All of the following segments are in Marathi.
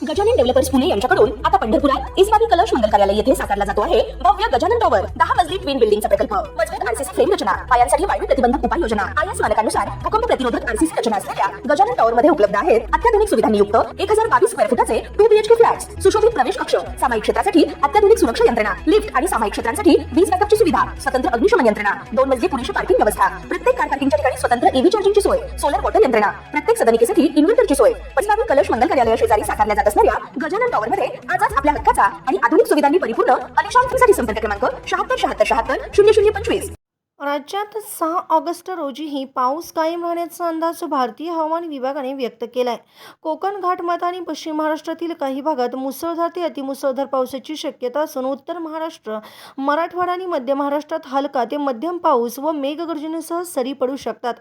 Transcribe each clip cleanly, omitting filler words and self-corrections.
गजानन डेव्हलपर्स पुणे यांच्याकडून आता पंढरपुरात इस्मावी कलश मंगल कार्यालय येथे साकारला जातो आहे भव्य गजानन टॉवर 10 मजली ट्विन बिल्डिंगचा प्रकल्प मजबूत आरसीसी फ्रेम रचना पायांसाठी वायू प्रतिबंधक उपाययोजना आयएस मानकानुसार भूकंप प्रतिरोधक आरसीसी रचना असलेल्या गजानन टॉवर मध्ये उपलब्ध आहेत अत्याधुनिक सुविधांनी युक्त 1022 स्क्वेअर फुटाचे 2 बीएचके फ्लॅट्स सुशोभित प्रवेश कक्ष सामायिक क्षेत्रासाठी अत्याधुनिक सुरक्षा यंत्रणा लिफ्ट आणि सामायिक क्षेत्रांसाठी वीज बॅकअपची सुविधा स्वतंत्र अग्निशमन यंत्रणा 2 मजली पुरेशी पार्किंग व्यवस्था प्रत्येक कार पार्किंगच्या ठिकाणी स्वतंत्र ईव्ही चार्जिंगची सोय सोलर वॉटर यंत्रणा प्रत्येक सदनिकेसाठी इन्व्हर्टरची सोय इस्मावी कलश मंगल कार्यालय शेजारी साकारल्या जात असणाऱ्या गजानन टॉवर मध्ये आजच आपल्या हक्काचा आणि आधुनिक सुविधांनी परिपूर्ण अलिशान फ्रीसाठी संपर्क क्रमांक 76 राज्यात 6 ऑगस्ट रोजीही पाऊस कायम राहण्याचा अंदाज भारतीय हवामान विभागाने व्यक्त केलाय। कोकण घाटमाथा आणि पश्चिम महाराष्ट्रातील काही भागात मुसळधार ते अतिमुसळधार पावसाची शक्यता असून उत्तर महाराष्ट्र, मराठवाडा आणि मध्य महाराष्ट्रात हलका ते मध्यम पाऊस व मेघगर्जनेसह सरी पडू शकतात।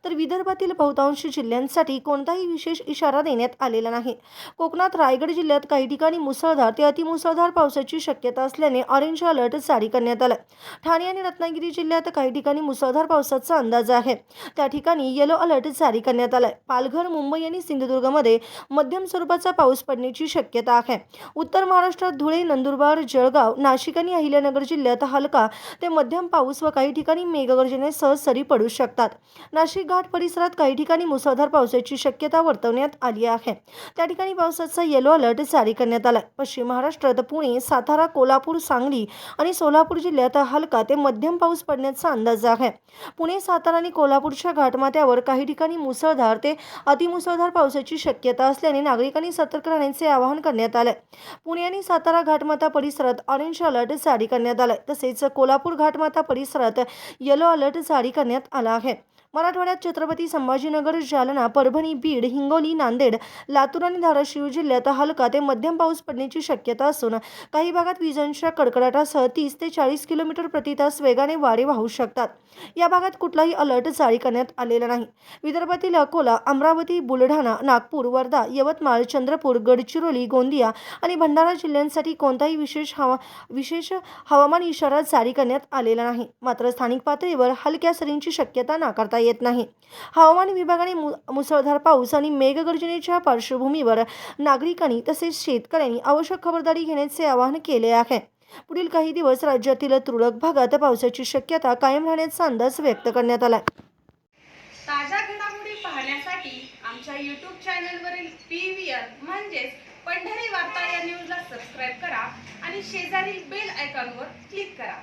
तर विदर्भातील बहुतांश जिल्ह्यांसाठी कोणताही विशेष इशारा देण्यात आलेला नाही। कोकणात रायगड जिल्ह्यात काही ठिकाणी मुसळधार ते अतिमुसळधार पावसाची शक्यता असल्याने ऑरेंज अलर्ट जारी करण्यात आला। ठाणे आणि रत्नागिरी जिल्ह्यात काही ठिकाणी मुसळधार पावसाचा अंदाज आहे, त्या ठिकाणी येलो अलर्ट जारी करण्यात आलाय। पालघर, मुंबई आणि सिंधुदुर्गमध्ये मध्यम स्वरूपाचा पाऊस पडण्याची शक्यता आहे। उत्तर महाराष्ट्रात धुळे, नंदुरबार, जळगाव, नाशिक आणि अहिल्यानगर जिल्ह्यात हलका ते मध्यम पाऊस व काही ठिकाणी मेघगर्जनेसह सरी पडू शकतात। नाशिक घाट परिसरात काही ठिकाणी मुसळधार पावसाची शक्यता वर्तवण्यात आली आहे, त्या ठिकाणी पावसाचा येलो अलर्ट जारी करण्यात आलाय। पश्चिम महाराष्ट्रात पुणे, सातारा, कोल्हापूर, सांगली आणि सोलापूर जिल्ह्यात हलका ते मध्यम पाऊस पडण्याचा अंदाज आहे। पुणे, सातारा आणि कोल्हापूरच्या घाटमाथ्यावर काही ठिकाणी मुसळधार ते अतिमुसळधार पावसाची शक्यता असल्याने नागरिकांनी सतर्क राहण्याचे आवाहन करण्यात आले। पुणे आणि सातारा घाटमाथा परिसरात ऑरेंज अलर्ट जारी करण्यात आलाय, तसेच कोल्हापूर घाटमाथा परिसरात येलो अलर्ट जारी करण्यात आला आहे। मराठवाड्यात छत्रपती संभाजीनगर, जालना, परभणी, बीड, हिंगोली, नांदेड, लातूर आणि धाराशिव जिल्ह्यात हलका ते मध्यम पाऊस पडण्याची शक्यता असून काही भागात विजांच्या कडकडाटासह 30 ते 40 किलोमीटर प्रति तास वेगाने वारे वाहू शकतात। या भागात कुठलाही अलर्ट जारी करण्यात आलेला नाही। विदर्भातील अकोला, अमरावती, बुलढाणा, नागपूर, वर्धा, यवतमाळ, चंद्रपूर, गडचिरोली, गोंदिया आणि भंडारा जिल्ह्यांसाठी कोणताही विशेष हवामान इशारा जारी करण्यात आलेला नाही। मात्र स्थानिक पातळीवर हलक्या सरींची शक्यता नाकारता येत नाही। हवामान विभागाने मुसळधार पाऊस आणि मेघगर्जनेच्या पार्श्वभूमीवर नागरिकांनी तसेच शेतकऱ्यांनी आवश्यक खबरदारी घेण्याचे आवाहन केले आहे। पुढील काही दिवस राज्यातील तुरळक भागात पावसाची शक्यता कायम राहण्याचा अंदाज व्यक्त करण्यात आला। ताज्या घडामोडी पाहण्यासाठी आमच्या YouTube चॅनलवरील PVR म्हणजेच पंढरी वार्ता या न्यूजला सबस्क्राइब करा आणि शेजारील बेल आयकॉनवर क्लिक करा।